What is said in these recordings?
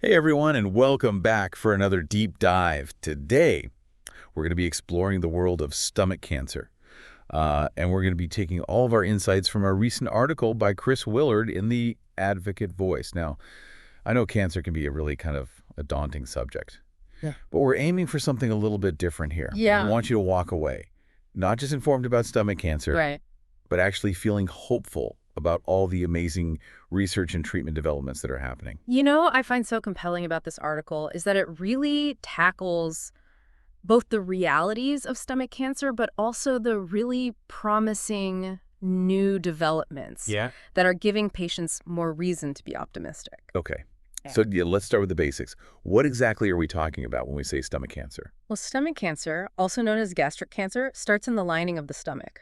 Hey everyone, and welcome back for another deep dive. Today, we're going to be exploring the world of stomach cancer. And we're going to be taking all of our insights from a recent article by Chris Willard in the Advocate Voice. Now, I know cancer can be a really kind of a daunting subject, but we're aiming for something a little bit different here. Yeah. We want you to walk away, not just informed about stomach cancer, Right. but actually feeling hopeful about all the amazing research and treatment developments that are happening. You know, I find so compelling about this article is that it really tackles both the realities of stomach cancer, but also the really promising new developments Yeah. that are giving patients more reason to be optimistic. Okay. Yeah. So let's start with the basics. What exactly are we talking about when we say stomach cancer? Well, stomach cancer, also known as gastric cancer, starts in the lining of the stomach.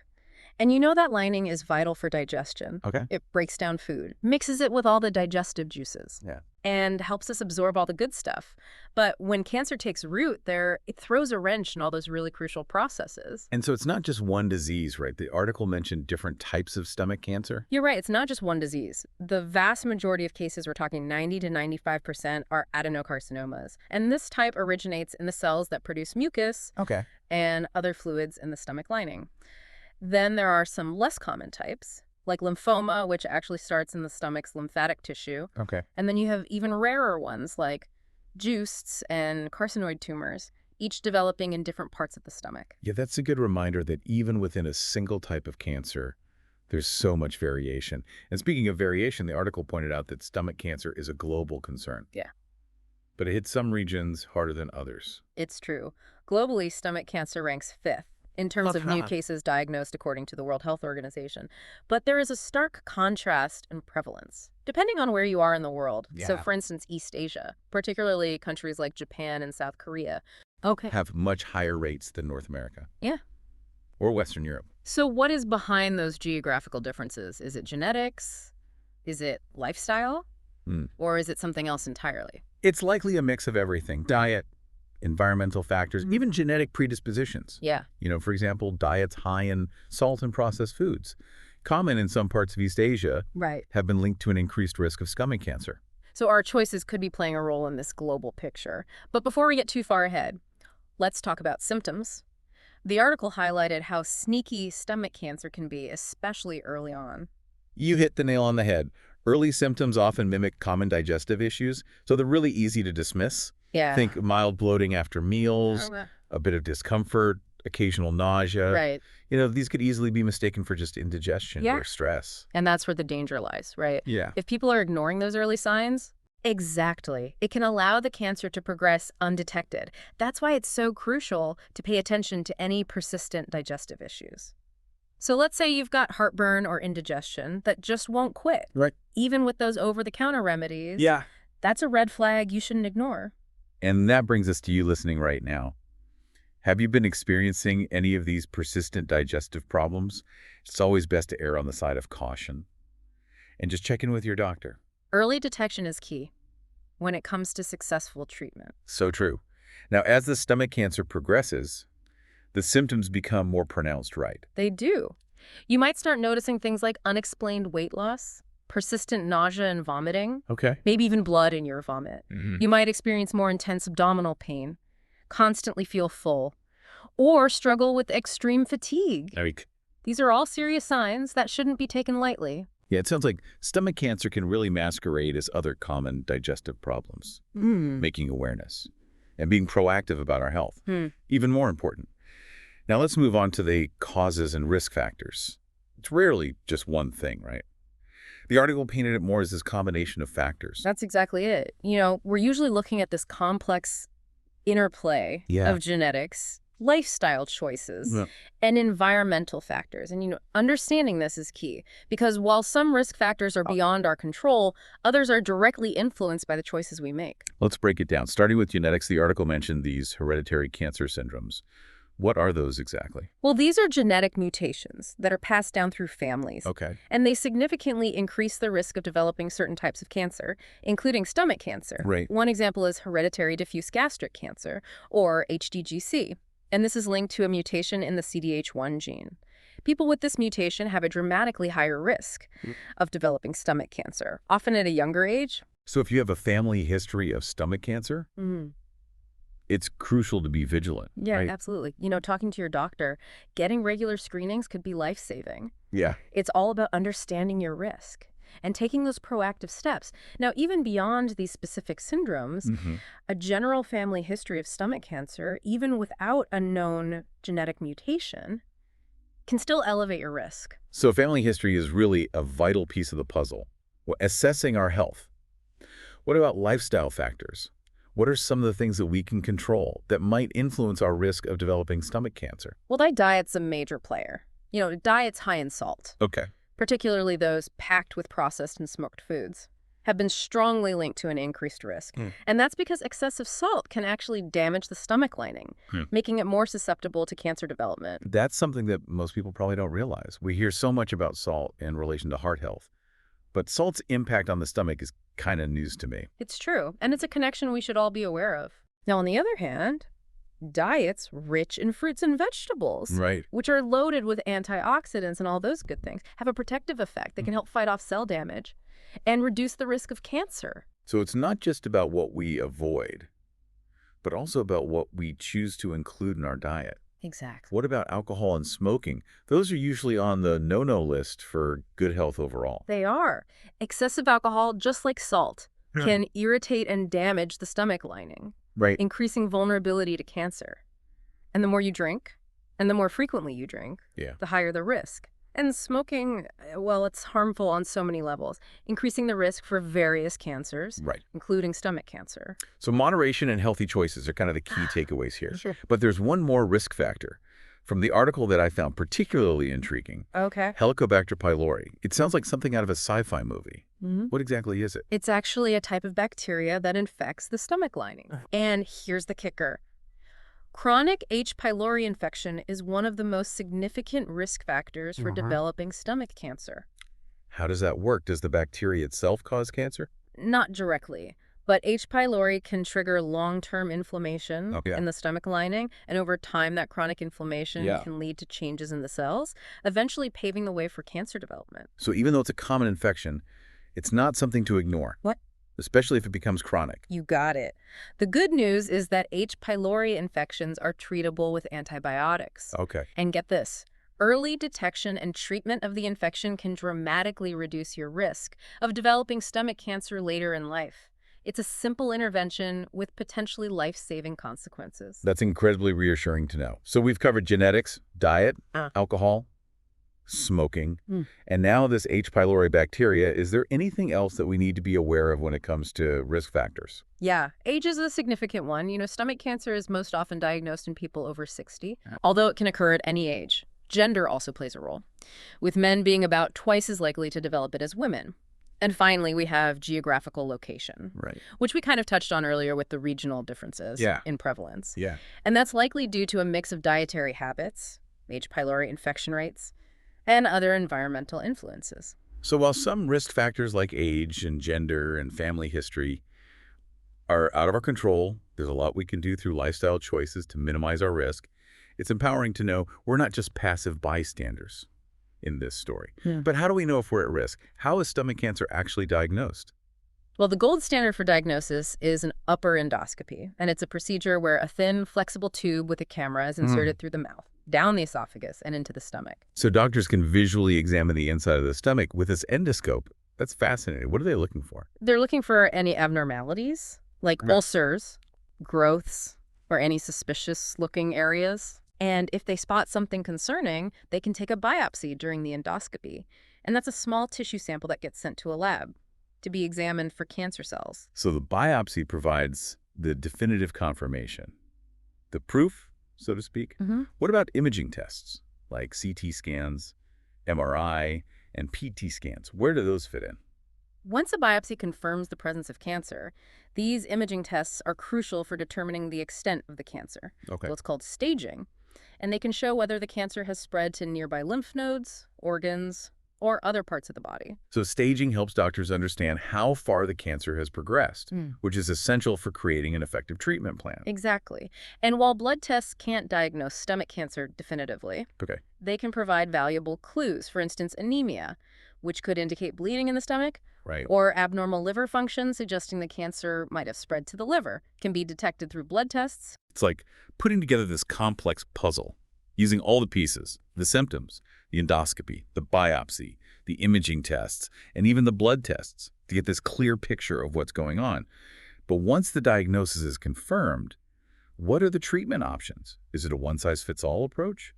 And you know that lining is vital for digestion. Okay. It breaks down food, mixes it with all the digestive juices, Yeah. and helps us absorb all the good stuff. But when cancer takes root there, it throws a wrench in all those really crucial processes. And so it's not just one disease, right? The article mentioned different types of stomach cancer. You're right, it's not just one disease. The vast majority of cases, we're talking 90 to 95%, are adenocarcinomas. And this type originates in the cells that produce mucus Okay. and other fluids in the stomach lining. Then there are some less common types, like lymphoma, which actually starts in the stomach's lymphatic tissue. Okay. And then you have even rarer ones like justs and carcinoid tumors, each developing in different parts of the stomach. Yeah, that's a good reminder that even within a single type of cancer, there's so much variation. And speaking of variation, the article pointed out that stomach cancer is a global concern. Yeah. But it hits some regions harder than others. It's true. Globally, stomach cancer ranks 5th in terms of new cases diagnosed according to the World Health Organization. But there is a stark contrast in prevalence, depending on where you are in the world. So, Yeah. for instance, East Asia, particularly countries like Japan and South Korea, Have much higher rates than North America. Yeah. Or Western Europe. So what is behind those geographical differences? Is it genetics? Is it lifestyle? Or is it something else entirely? It's likely a mix of everything. Diet, environmental factors, even genetic predispositions. Yeah. You know, for example, diets high in salt and processed foods, common in some parts of East Asia, Right. have been linked to an increased risk of stomach cancer. So our choices could be playing a role in this global picture. But before we get too far ahead, let's talk about symptoms. The article highlighted how sneaky stomach cancer can be, especially early on. You hit the nail on the head. Early symptoms often mimic common digestive issues, so they're really easy to dismiss. Yeah. Think mild bloating after meals, a bit of discomfort, occasional nausea. Right. You know, these could easily be mistaken for just indigestion or stress. And that's where the danger lies, right? Yeah. If people are ignoring those early signs, exactly, it can allow the cancer to progress undetected. That's why it's so crucial to pay attention to any persistent digestive issues. So let's say you've got heartburn or indigestion that just won't quit. Right. Even with those over-the-counter remedies, Yeah. that's a red flag you shouldn't ignore. And that brings us to you listening right now. Have you been experiencing any of these persistent digestive problems? It's always best to err on the side of caution. And just check in with your doctor. Early detection is key when it comes to successful treatment. So true. Now, as the stomach cancer progresses, the symptoms become more pronounced, right? They do. You might start noticing things like unexplained weight loss, persistent nausea and vomiting, Okay. maybe even blood in your vomit. You might experience more intense abdominal pain, constantly feel full, or struggle with extreme fatigue. These are all serious signs that shouldn't be taken lightly. Yeah, it sounds like stomach cancer can really masquerade as other common digestive problems, making awareness and being proactive about our health, even more important. Now let's move on to the causes and risk factors. It's rarely just one thing, right? The article painted it more as this combination of factors. That's exactly it. You know, we're usually looking at this complex interplay of genetics, lifestyle choices, and environmental factors. And, you know, understanding this is key because while some risk factors are beyond our control, others are directly influenced by the choices we make. Let's break it down. Starting with genetics, the article mentioned these hereditary cancer syndromes. What are those exactly? Well, these are genetic mutations that are passed down through families. Okay. And they significantly increase the risk of developing certain types of cancer, including stomach cancer. Right. One example is hereditary diffuse gastric cancer, or HDGC. And this is linked to a mutation in the CDH1 gene. People with this mutation have a dramatically higher risk of developing stomach cancer, often at a younger age, So if you have a family history of stomach cancer, it's crucial to be vigilant, Yeah, right? absolutely. Talking to your doctor, getting regular screenings could be life-saving. Yeah. It's all about understanding your risk and taking those proactive steps. Now, even beyond these specific syndromes, a general family history of stomach cancer, even without a known genetic mutation, can still elevate your risk. So family history is really a vital piece of the puzzle. Assessing our health. What about lifestyle factors? What are some of the things that we can control that might influence our risk of developing stomach cancer? Well, diet's a major player. Diets high in salt, Okay. particularly those packed with processed and smoked foods, have been strongly linked to an increased risk. And that's because excessive salt can actually damage the stomach lining, making it more susceptible to cancer development. That's something that most people probably don't realize. We hear so much about salt in relation to heart health, but salt's impact on the stomach is kind of news to me. It's true, and it's a connection we should all be aware of. Now, on the other hand, diets rich in fruits and vegetables, Right. which are loaded with antioxidants and all those good things, have a protective effect that can help fight off cell damage and reduce the risk of cancer. So it's not just about what we avoid, but also about what we choose to include in our diet. Exactly. What about alcohol and smoking? Those are usually on the no-no list for good health overall. They are. Excessive alcohol, just like salt, can irritate and damage the stomach lining, Right. increasing vulnerability to cancer. And the more you drink, and the more frequently you drink, the higher the risk. And smoking, well, it's harmful on so many levels, increasing the risk for various cancers, Right. including stomach cancer. So moderation and healthy choices are kind of the key takeaways here. Sure. But there's one more risk factor from the article that I found particularly intriguing. Okay. Helicobacter pylori. It sounds like something out of a sci-fi movie. What exactly is it? It's actually a type of bacteria that infects the stomach lining. And here's the kicker. Chronic H. pylori infection is one of the most significant risk factors for developing stomach cancer. How does that work? Does the bacteria itself cause cancer? Not directly, but H. pylori can trigger long-term inflammation in the stomach lining, and over time that chronic inflammation can lead to changes in the cells, eventually paving the way for cancer development. So even though it's a common infection, it's not something to ignore. What? Especially if it becomes chronic. You got it. The good news is that H. pylori infections are treatable with antibiotics. Okay. And get this, early detection and treatment of the infection can dramatically reduce your risk of developing stomach cancer later in life. It's a simple intervention with potentially life-saving consequences. That's incredibly reassuring to know. So we've covered genetics, diet, alcohol, smoking, and now this H. pylori bacteria. Is there anything else that we need to be aware of when it comes to risk factors? Yeah, age is a significant one. Stomach cancer is most often diagnosed in people over 60, although it can occur at any age. Gender also plays a role, with men being about twice as likely to develop it as women. And finally, we have geographical location, which we kind of touched on earlier with the regional differences in prevalence. And that's likely due to a mix of dietary habits, H. pylori infection rates, and other environmental influences. So while some risk factors like age and gender and family history are out of our control, there's a lot we can do through lifestyle choices to minimize our risk. It's empowering to know we're not just passive bystanders in this story. But how do we know if we're at risk? How is stomach cancer actually diagnosed? Well, the gold standard for diagnosis is an upper endoscopy, and it's a procedure where a thin, flexible tube with a camera is inserted through the mouth, down the esophagus, and into the stomach. So doctors can visually examine the inside of the stomach with this endoscope. That's fascinating. What are they looking for? They're looking for any abnormalities, like ulcers, growths, or any suspicious-looking areas. And if they spot something concerning, they can take a biopsy during the endoscopy. And that's a small tissue sample that gets sent to a lab to be examined for cancer cells. So the biopsy provides the definitive confirmation, the proof, so to speak. What about imaging tests like CT scans, MRI, and PT scans? Where do those fit in? Once a biopsy confirms the presence of cancer, these imaging tests are crucial for determining the extent of the cancer. So it's called staging. And they can show whether the cancer has spread to nearby lymph nodes, organs, or other parts of the body. So staging helps doctors understand how far the cancer has progressed, which is essential for creating an effective treatment plan. Exactly. And while blood tests can't diagnose stomach cancer definitively, they can provide valuable clues. For instance, anemia, which could indicate bleeding in the stomach, Right. Or abnormal liver function, suggesting the cancer might have spread to the liver, can be detected through blood tests. It's like putting together this complex puzzle, using all the pieces, the symptoms, the endoscopy, the biopsy, the imaging tests, and even the blood tests to get this clear picture of what's going on. But once the diagnosis is confirmed, what are the treatment options? Is it a one-size-fits-all approach?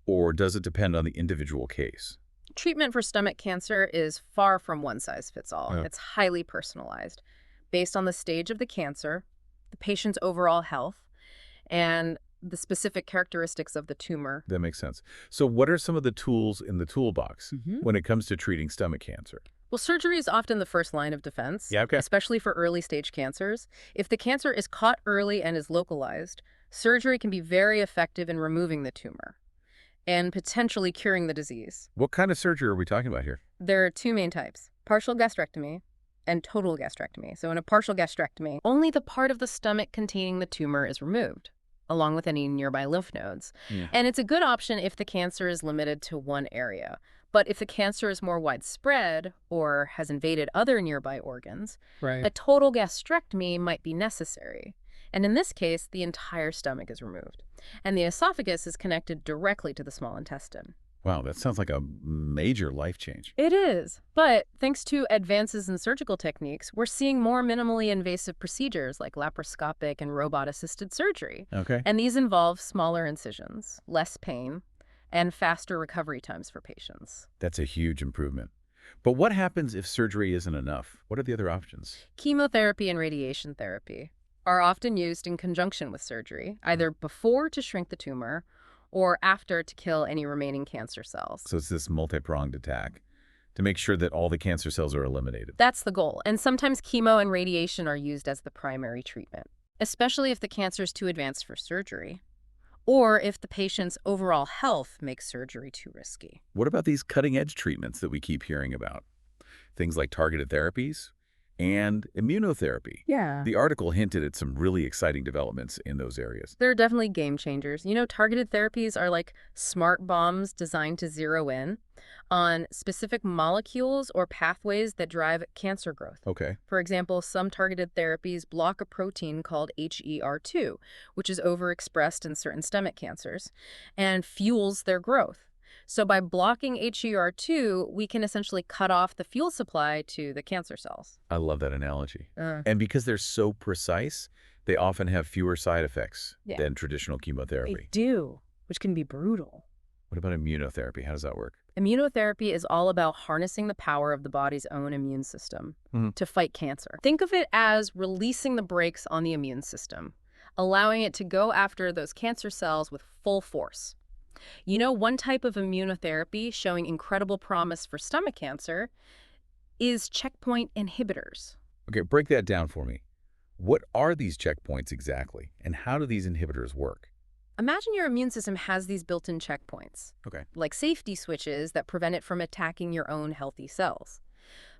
Or does it depend on the individual case? Treatment for stomach cancer is far from one size fits all. Yeah. It's highly personalized, based on the stage of the cancer, the patient's overall health, and the specific characteristics of the tumor. That makes sense. So what are some of the tools in the toolbox Mhm. when it comes to treating stomach cancer? Well, surgery is often the first line of defense, Yeah, okay. especially for early stage cancers. If the cancer is caught early and is localized, surgery can be very effective in removing the tumor and potentially curing the disease. What kind of surgery are we talking about here? There are two main types: partial gastrectomy and total gastrectomy. So in a partial gastrectomy, only the part of the stomach containing the tumor is removed, along with any nearby lymph nodes. Yeah. And it's a good option if the cancer is limited to one area. But if the cancer is more widespread or has invaded other nearby organs, Right. a total gastrectomy might be necessary. And in this case, the entire stomach is removed. And the esophagus is connected directly to the small intestine. Wow, that sounds like a major life change. It is. But thanks to advances in surgical techniques, we're seeing more minimally invasive procedures like laparoscopic and robot-assisted surgery. Okay. And these involve smaller incisions, less pain, and faster recovery times for patients. That's a huge improvement. But what happens if surgery isn't enough? What are the other options? Chemotherapy and radiation therapy are often used in conjunction with surgery, either before to shrink the tumor or after to kill any remaining cancer cells. So it's this multi-pronged attack to make sure that all the cancer cells are eliminated. That's the goal. And sometimes chemo and radiation are used as the primary treatment, especially if the cancer is too advanced for surgery, or if the patient's overall health makes surgery too risky. What about these cutting-edge treatments that we keep hearing about? Things like targeted therapies and immunotherapy. Yeah. The article hinted at some really exciting developments in those areas. They're definitely game changers. You know, targeted therapies are like smart bombs designed to zero in on specific molecules or pathways that drive cancer growth. Okay. For example, some targeted therapies block a protein called HER2, which is overexpressed in certain stomach cancers, and fuels their growth. So by blocking HER2, we can essentially cut off the fuel supply to the cancer cells. I love that analogy. And because they're so precise, they often have fewer side effects than traditional chemotherapy. They do, which can be brutal. What about immunotherapy? How does that work? Immunotherapy is all about harnessing the power of the body's own immune system to fight cancer. Think of it as releasing the brakes on the immune system, allowing it to go after those cancer cells with full force. You know, one type of immunotherapy showing incredible promise for stomach cancer is checkpoint inhibitors. Okay, break that down for me. What are these checkpoints exactly, and how do these inhibitors work? Imagine your immune system has these built-in checkpoints, Okay. like safety switches that prevent it from attacking your own healthy cells.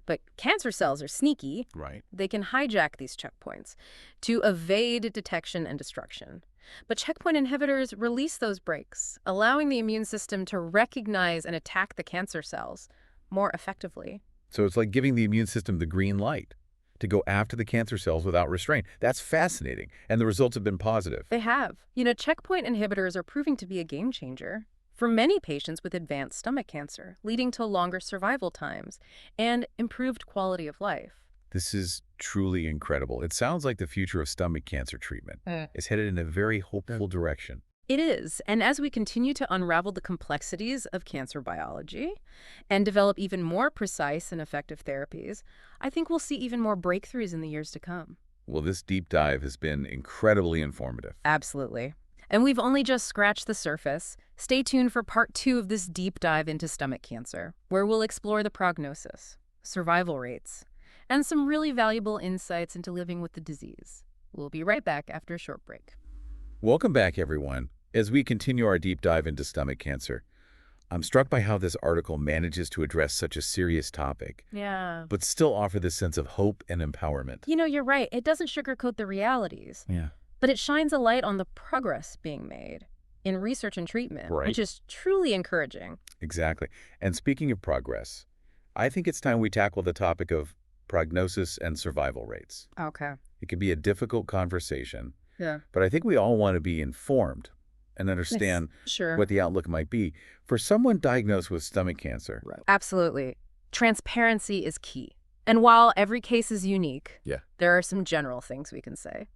But cancer cells are sneaky. Right. They can hijack these checkpoints to evade detection and destruction. But checkpoint inhibitors release those brakes, allowing the immune system to recognize and attack the cancer cells more effectively. So it's like giving the immune system the green light to go after the cancer cells without restraint. That's fascinating, and the results have been positive. They have. You know, checkpoint inhibitors are proving to be a game changer for many patients with advanced stomach cancer, leading to longer survival times and improved quality of life. This is truly incredible. It sounds like the future of stomach cancer treatment is headed in a very hopeful direction. It is, and as we continue to unravel the complexities of cancer biology and develop even more precise and effective therapies, I think we'll see even more breakthroughs in the years to come. Well, this deep dive has been incredibly informative. Absolutely. And we've only just scratched the surface. Stay tuned for part 2 of this deep dive into stomach cancer, where we'll explore the prognosis, survival rates, and some really valuable insights into living with the disease. We'll be right back after a short break. Welcome back, everyone. As we continue our deep dive into stomach cancer, I'm struck by how this article manages to address such a serious topic, but still offer this sense of hope and empowerment. You know, you're right. It doesn't sugarcoat the realities. But it shines a light on the progress being made in research and treatment, which is truly encouraging. Exactly. And speaking of progress, I think it's time we tackle the topic of prognosis and survival rates. Okay. It can be a difficult conversation, Yeah. but I think we all want to be informed and understand Sure. what the outlook might be for someone diagnosed with stomach cancer. Right. Absolutely. Transparency is key. And while every case is unique, there are some general things we can say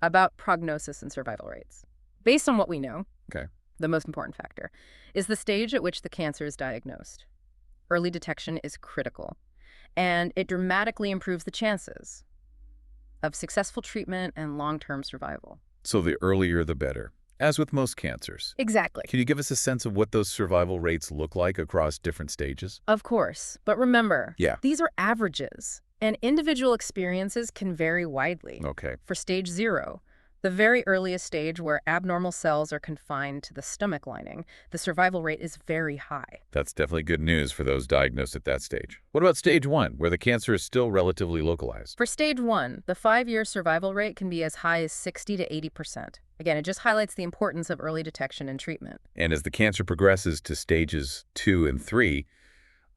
about prognosis and survival rates. Based on what we know, the most important factor is the stage at which the cancer is diagnosed. Early detection is critical, and it dramatically improves the chances of successful treatment and long-term survival. So the earlier the better, as with most cancers. Exactly. Can you give us a sense of what those survival rates look like across different stages? Of course, but remember, these are averages, and individual experiences can vary widely. Okay. For stage 0, the very earliest stage where abnormal cells are confined to the stomach lining, the survival rate is very high. That's definitely good news for those diagnosed at that stage. What about stage 1, where the cancer is still relatively localized? For stage 1, the 5-year survival rate can be as high as 60 to 80%. Again, it just highlights the importance of early detection and treatment. And as the cancer progresses to stages 2 and 3,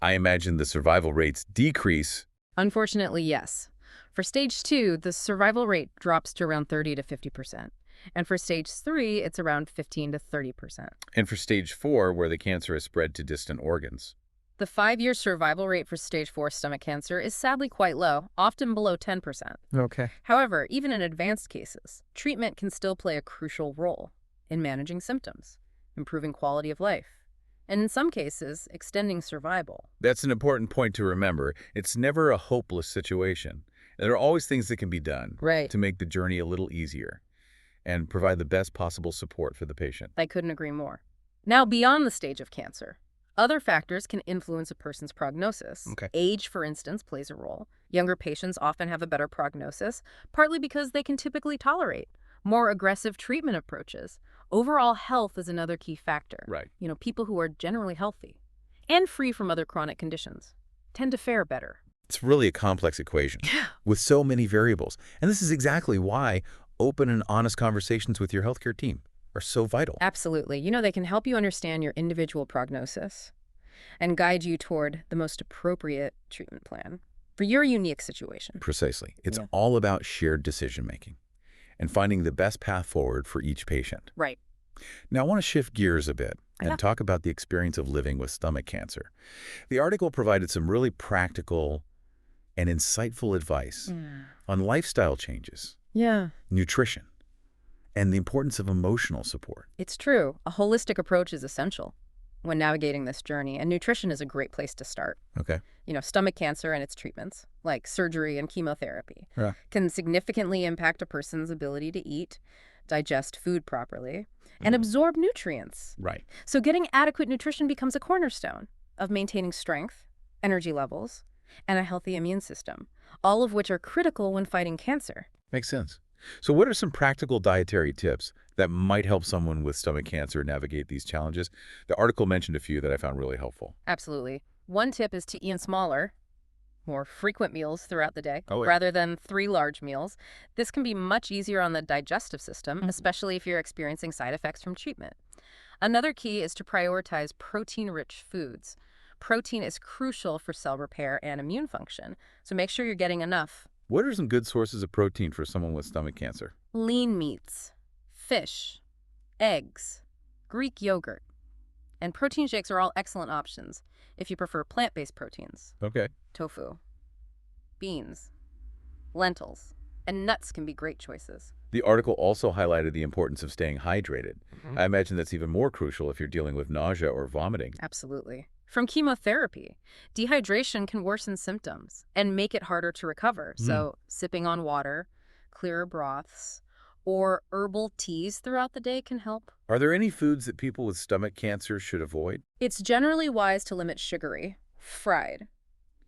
I imagine the survival rates decrease. Unfortunately, yes. For stage 2, the survival rate drops to around 30 to 50%. And for stage 3, it's around 15 to 30%. And for stage 4, where the cancer has spread to distant organs? The 5-year survival rate for stage 4 stomach cancer is sadly quite low, often below 10%. Okay. However, even in advanced cases, treatment can still play a crucial role in managing symptoms, improving quality of life, and in some cases, extending survival. That's an important point to remember. It's never a hopeless situation. There are always things that can be done to make the journey a little easier and provide the best possible support for the patient. I couldn't agree more. Now, beyond the stage of cancer, other factors can influence a person's prognosis. Age, for instance, plays a role. Younger patients often have a better prognosis, partly because they can typically tolerate more aggressive treatment approaches. Overall health is another key factor. You know, people who are generally healthy and free from other chronic conditions tend to fare better. It's really a complex equation with so many variables. And this is exactly why open and honest conversations with your healthcare team are so vital. Absolutely. You know, they can help you understand your individual prognosis and guide you toward the most appropriate treatment plan for your unique situation. Precisely. It's all about shared decision-making and finding the best path forward for each patient. Right. Now, I want to shift gears a bit and talk about the experience of living with stomach cancer. The article provided some really practical and insightful advice on lifestyle changes, nutrition, and the importance of emotional support. It's true. A holistic approach is essential when navigating this journey, and nutrition is a great place to start. You know, stomach cancer and its treatments, like surgery and chemotherapy, can significantly impact a person's ability to eat, digest food properly, and absorb nutrients. So getting adequate nutrition becomes a cornerstone of maintaining strength, energy levels, and a healthy immune system, all of which are critical when fighting cancer. Makes sense. So what are some practical dietary tips that might help someone with stomach cancer navigate these challenges? The article mentioned a few that I found really helpful. Absolutely. One tip is to eat smaller, more frequent meals throughout the day, rather than 3 large meals. This can be much easier on the digestive system, especially if you're experiencing side effects from treatment. Another key is to prioritize protein-rich foods. Protein is crucial for cell repair and immune function, so make sure you're getting enough. What are some good sources of protein for someone with stomach cancer? Lean meats, fish, eggs, Greek yogurt, and protein shakes are all excellent options if you prefer plant-based proteins. Tofu, beans, lentils, and nuts can be great choices. The article also highlighted the importance of staying hydrated. I imagine that's even more crucial if you're dealing with nausea or vomiting. Absolutely. From chemotherapy, dehydration can worsen symptoms and make it harder to recover. So sipping on water, clearer broths, or herbal teas throughout the day can help. Are there any foods that people with stomach cancer should avoid? It's generally wise to limit sugary, fried,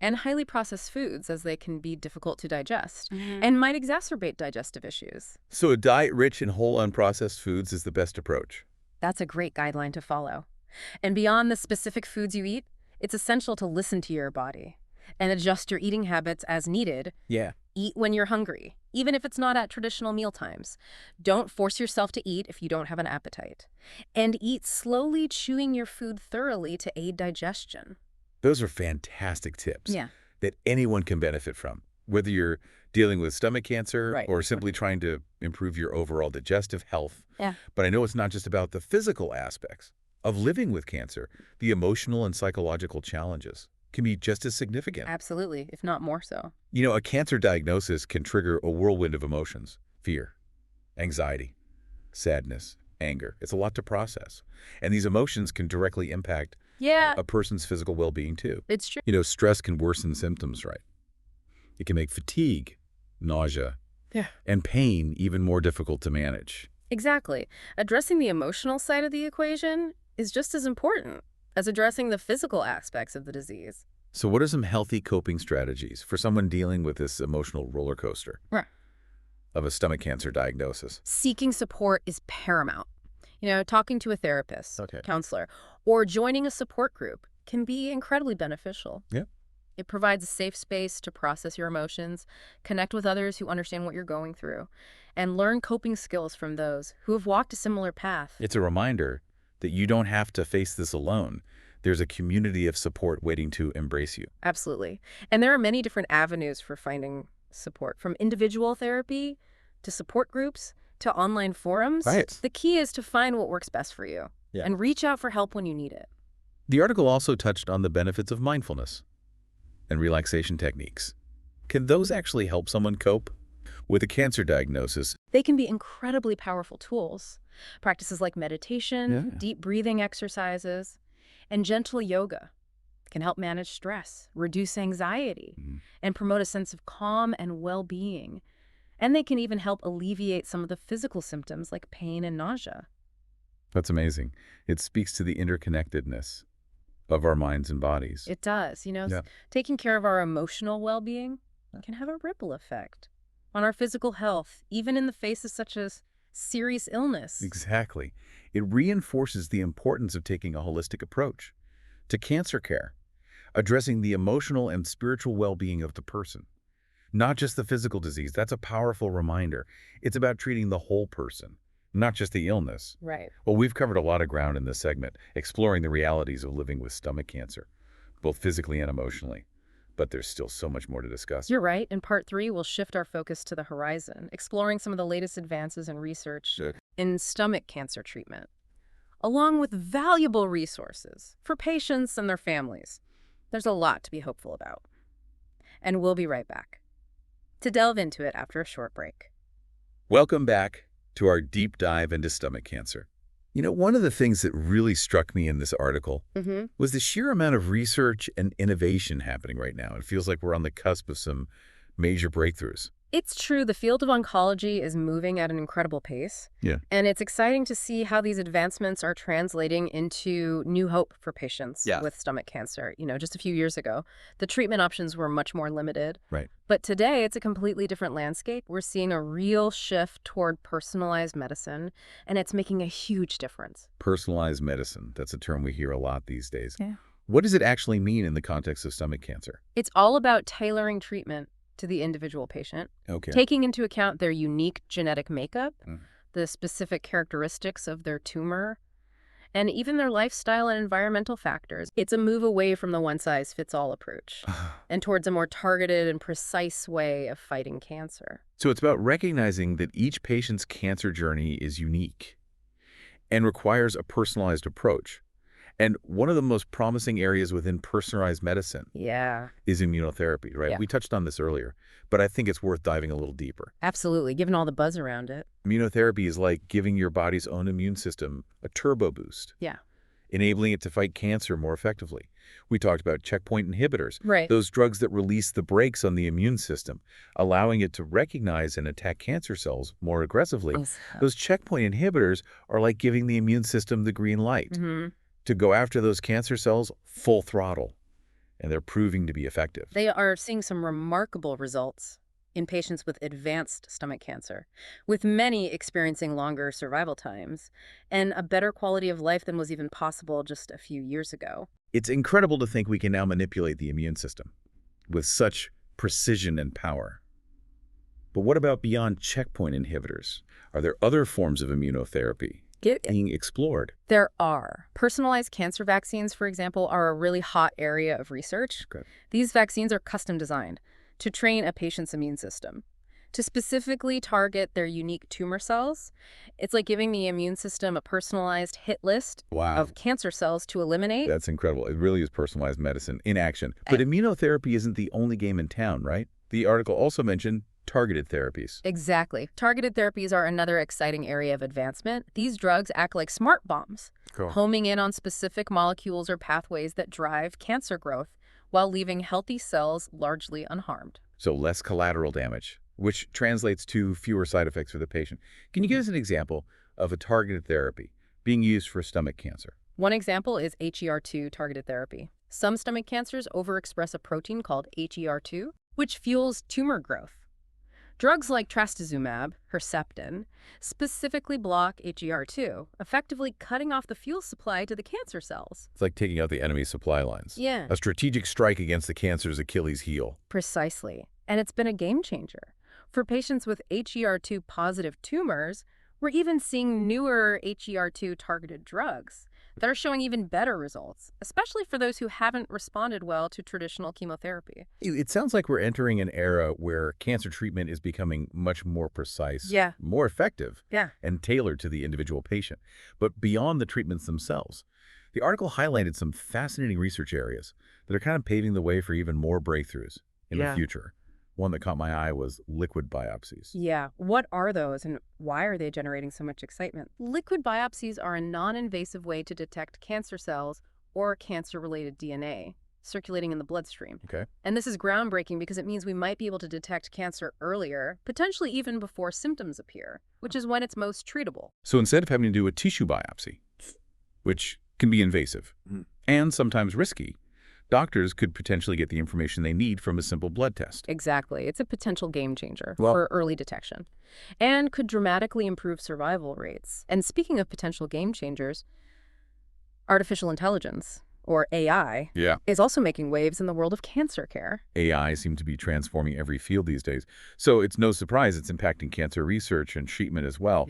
and highly processed foods, as they can be difficult to digest and might exacerbate digestive issues. So a diet rich in whole unprocessed foods is the best approach. That's a great guideline to follow. And beyond the specific foods you eat, it's essential to listen to your body and adjust your eating habits as needed. Eat when you're hungry, even if it's not at traditional meal times. Don't force yourself to eat if you don't have an appetite. And eat slowly, chewing your food thoroughly to aid digestion. Those are fantastic tips. that anyone can benefit from, whether you're dealing with stomach cancer or simply trying to improve your overall digestive health. Yeah. But I know it's not just about the physical aspects of living with cancer. The emotional and psychological challenges can be just as significant. Absolutely, if not more so. You know, a cancer diagnosis can trigger a whirlwind of emotions: fear, anxiety, sadness, anger. It's a lot to process. And these emotions can directly impact a person's physical well-being too. It's true. You know, stress can worsen symptoms, right? It can make fatigue, nausea, and pain even more difficult to manage. Exactly. Addressing the emotional side of the equation is just as important as addressing the physical aspects of the disease. So what are some healthy coping strategies for someone dealing with this emotional roller coaster of a stomach cancer diagnosis? Seeking support is paramount. You know, talking to a therapist, counselor, or joining a support group can be incredibly beneficial. Yeah. It provides a safe space to process your emotions, connect with others who understand what you're going through, and learn coping skills from those who have walked a similar path. It's a reminder that you don't have to face this alone. There's a community of support waiting to embrace you. Absolutely. And there are many different avenues for finding support, from individual therapy to support groups to online forums. Right. The key is to find what works best for you and reach out for help when you need it. The article also touched on the benefits of mindfulness and relaxation techniques. Can those actually help someone cope with a cancer diagnosis? They can be incredibly powerful tools. Practices like meditation, deep breathing exercises, and gentle yoga can help manage stress, reduce anxiety, and promote a sense of calm and well-being. And they can even help alleviate some of the physical symptoms like pain and nausea. That's amazing. It speaks to the interconnectedness of our minds and bodies. It does. You know, taking care of our emotional well-being can have a ripple effect on our physical health, even in the face of such a serious illness. Exactly. It reinforces the importance of taking a holistic approach to cancer care, addressing the emotional and spiritual well-being of the person, not just the physical disease. That's a powerful reminder. It's about treating the whole person, not just the illness. Right. Well, we've covered a lot of ground in this segment, exploring the realities of living with stomach cancer, both physically and emotionally. But there's still so much more to discuss. You're right. In part 3, we'll shift our focus to the horizon, exploring some of the latest advances in research in stomach cancer treatment, along with valuable resources for patients and their families. There's a lot to be hopeful about. And we'll be right back to delve into it after a short break. Welcome back to our deep dive into stomach cancer. You know, one of the things that really struck me in this article was the sheer amount of research and innovation happening right now. It feels like we're on the cusp of some major breakthroughs. It's true. The field of oncology is moving at an incredible pace. Yeah. And it's exciting to see how these advancements are translating into new hope for patients with stomach cancer. You know, just a few years ago, the treatment options were much more limited. Right. But today, it's a completely different landscape. We're seeing a real shift toward personalized medicine, and it's making a huge difference. Personalized medicine. That's a term we hear a lot these days. Yeah. What does it actually mean in the context of stomach cancer? It's all about tailoring treatment to the individual patient, taking into account their unique genetic makeup, the specific characteristics of their tumor, and even their lifestyle and environmental factors. It's a move away from the one-size-fits-all approach and towards a more targeted and precise way of fighting cancer. So it's about recognizing that each patient's cancer journey is unique and requires a personalized approach. And one of the most promising areas within personalized medicine is immunotherapy, right? Yeah. We touched on this earlier, but I think it's worth diving a little deeper. Absolutely, given all the buzz around it. Immunotherapy is like giving your body's own immune system a turbo boost, enabling it to fight cancer more effectively. We talked about checkpoint inhibitors, those drugs that release the brakes on the immune system, allowing it to recognize and attack cancer cells more aggressively. Those checkpoint inhibitors are like giving the immune system the green light to go after those cancer cells full throttle, and they're proving to be effective. They are seeing some remarkable results in patients with advanced stomach cancer, with many experiencing longer survival times and a better quality of life than was even possible just a few years ago. It's incredible to think we can now manipulate the immune system with such precision and power. But what about beyond checkpoint inhibitors? Are there other forms of immunotherapy being explored? There are. Personalized cancer vaccines, for example, are a really hot area of research. Okay. These vaccines are custom designed to train a patient's immune system to specifically target their unique tumor cells. It's like giving the immune system a personalized hit list of cancer cells to eliminate. That's incredible. It really is personalized medicine in action. But immunotherapy isn't the only game in town, right? The article also mentioned targeted therapies. Exactly. Targeted therapies are another exciting area of advancement. These drugs act like smart bombs, homing in on specific molecules or pathways that drive cancer growth while leaving healthy cells largely unharmed. So less collateral damage, which translates to fewer side effects for the patient. Can you give us an example of a targeted therapy being used for stomach cancer? One example is HER2 targeted therapy. Some stomach cancers overexpress a protein called HER2, which fuels tumor growth. Drugs like trastuzumab, Herceptin, specifically block HER2, effectively cutting off the fuel supply to the cancer cells. It's like taking out the enemy's supply lines. Yeah. A strategic strike against the cancer's Achilles heel. Precisely. And it's been a game changer. For patients with HER2 positive tumors, we're even seeing newer HER2 targeted drugs that are showing even better results, especially for those who haven't responded well to traditional chemotherapy. It sounds like we're entering an era where cancer treatment is becoming much more precise, more effective, and tailored to the individual patient. But beyond the treatments themselves, the article highlighted some fascinating research areas that are kind of paving the way for even more breakthroughs in the future. One that caught my eye was liquid biopsies. Yeah. What are those and why are they generating so much excitement? Liquid biopsies are a non-invasive way to detect cancer cells or cancer-related DNA circulating in the bloodstream. Okay. And this is groundbreaking because it means we might be able to detect cancer earlier, potentially even before symptoms appear, which is when it's most treatable. So instead of having to do a tissue biopsy, which can be invasive and sometimes risky, doctors could potentially get the information they need from a simple blood test. Exactly. It's a potential game changer for early detection and could dramatically improve survival rates. And speaking of potential game changers, artificial intelligence, or AI, is also making waves in the world of cancer care. AI seems to be transforming every field these days, so it's no surprise it's impacting cancer research and treatment as well.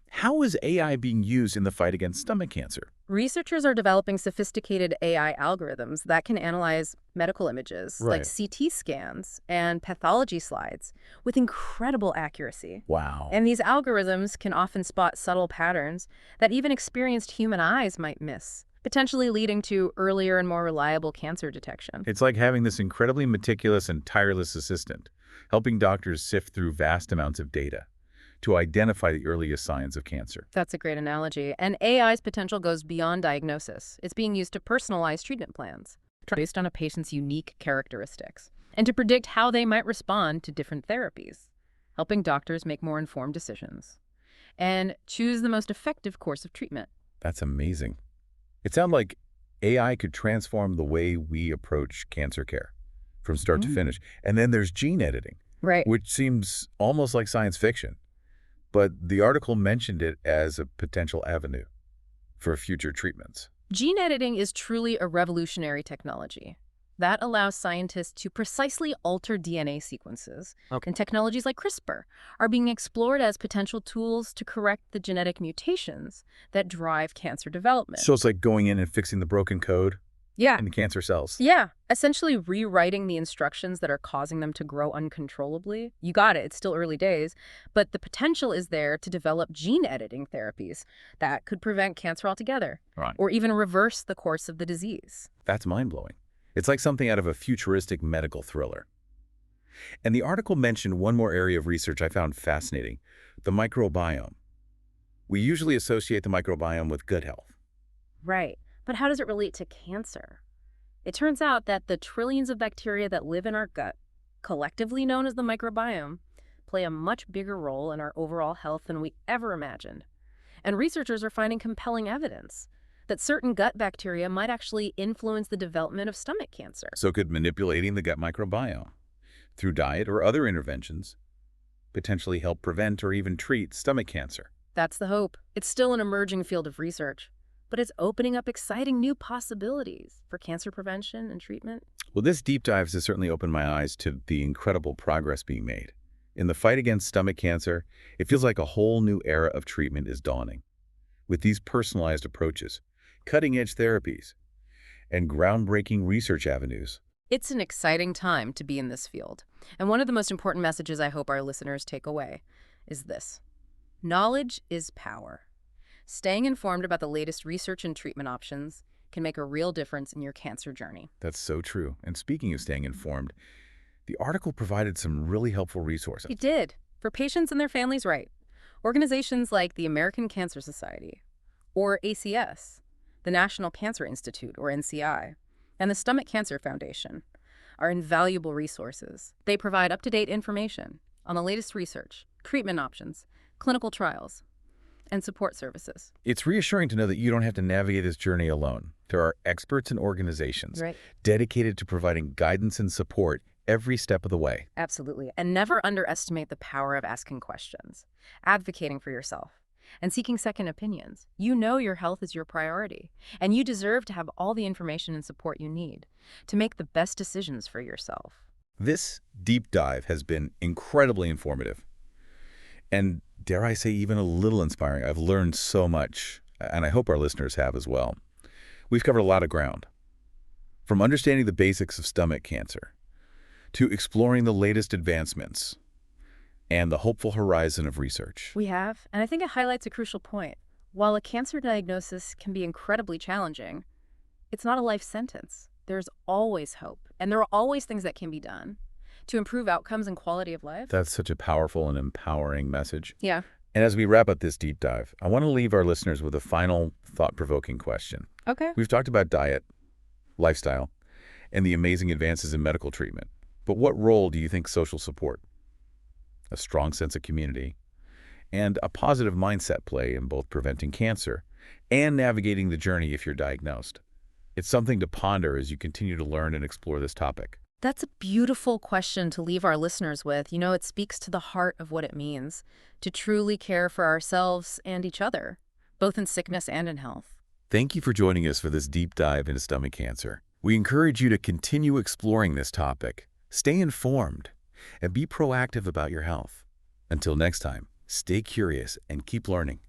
How is AI being used in the fight against stomach cancer? Researchers are developing sophisticated AI algorithms that can analyze medical images, like CT scans and pathology slides, with incredible accuracy. Wow. And these algorithms can often spot subtle patterns that even experienced human eyes might miss, potentially leading to earlier and more reliable cancer detection. It's like having this incredibly meticulous and tireless assistant, helping doctors sift through vast amounts of data to identify the earliest signs of cancer. That's a great analogy. And AI's potential goes beyond diagnosis. It's being used to personalize treatment plans based on a patient's unique characteristics and to predict how they might respond to different therapies, helping doctors make more informed decisions and choose the most effective course of treatment. That's amazing. It sounds like AI could transform the way we approach cancer care from start to finish. And then there's gene editing, which seems almost like science fiction. But the article mentioned it as a potential avenue for future treatments. Gene editing is truly a revolutionary technology that allows scientists to precisely alter DNA sequences. And technologies like CRISPR are being explored as potential tools to correct the genetic mutations that drive cancer development. So it's like going in and fixing the broken code in the cancer cells. Yeah, essentially rewriting the instructions that are causing them to grow uncontrollably. You got it, it's still early days, but the potential is there to develop gene editing therapies that could prevent cancer altogether, or even reverse the course of the disease. That's mind-blowing. It's like something out of a futuristic medical thriller. And the article mentioned one more area of research I found fascinating, the microbiome. We usually associate the microbiome with gut health. Right. But how does it relate to cancer? It turns out that the trillions of bacteria that live in our gut, collectively known as the microbiome, play a much bigger role in our overall health than we ever imagined. And researchers are finding compelling evidence that certain gut bacteria might actually influence the development of stomach cancer. So could manipulating the gut microbiome through diet or other interventions potentially help prevent or even treat stomach cancer? That's the hope. It's still an emerging field of research, but it's opening up exciting new possibilities for cancer prevention and treatment. Well, this deep dive has certainly opened my eyes to the incredible progress being made. In the fight against stomach cancer, it feels like a whole new era of treatment is dawning. With these personalized approaches, cutting-edge therapies, and groundbreaking research avenues. It's an exciting time to be in this field. And one of the most important messages I hope our listeners take away is this: knowledge is power. Staying informed about the latest research and treatment options can make a real difference in your cancer journey. That's so true. And speaking of staying informed, the article provided some really helpful resources. It did, for patients and their families, right? Organizations like the American Cancer Society, or ACS, the National Cancer Institute, or NCI, and the Stomach Cancer Foundation are invaluable resources. They provide up-to-date information on the latest research, treatment options, clinical trials, and support services. It's reassuring to know that you don't have to navigate this journey alone. There are experts and organizations dedicated to providing guidance and support every step of the way. Absolutely. And never underestimate the power of asking questions, advocating for yourself, and seeking second opinions. You know your health is your priority, and you deserve to have all the information and support you need to make the best decisions for yourself. This deep dive has been incredibly informative and, dare I say, even a little inspiring. I've learned so much, and I hope our listeners have as well. We've covered a lot of ground, from understanding the basics of stomach cancer to exploring the latest advancements and the hopeful horizon of research. We have, and I think it highlights a crucial point. While a cancer diagnosis can be incredibly challenging, it's not a life sentence. There's always hope, and there are always things that can be done to improve outcomes and quality of life. That's such a powerful and empowering message. Yeah. And as we wrap up this deep dive, I want to leave our listeners with a final thought-provoking question. Okay. We've talked about diet, lifestyle, and the amazing advances in medical treatment. But what role do you think social support, a strong sense of community, and a positive mindset play in both preventing cancer and navigating the journey if you're diagnosed? It's something to ponder as you continue to learn and explore this topic. That's a beautiful question to leave our listeners with. You know, it speaks to the heart of what it means to truly care for ourselves and each other, both in sickness and in health. Thank you for joining us for this deep dive into stomach cancer. We encourage you to continue exploring this topic, stay informed, and be proactive about your health. Until next time, stay curious and keep learning.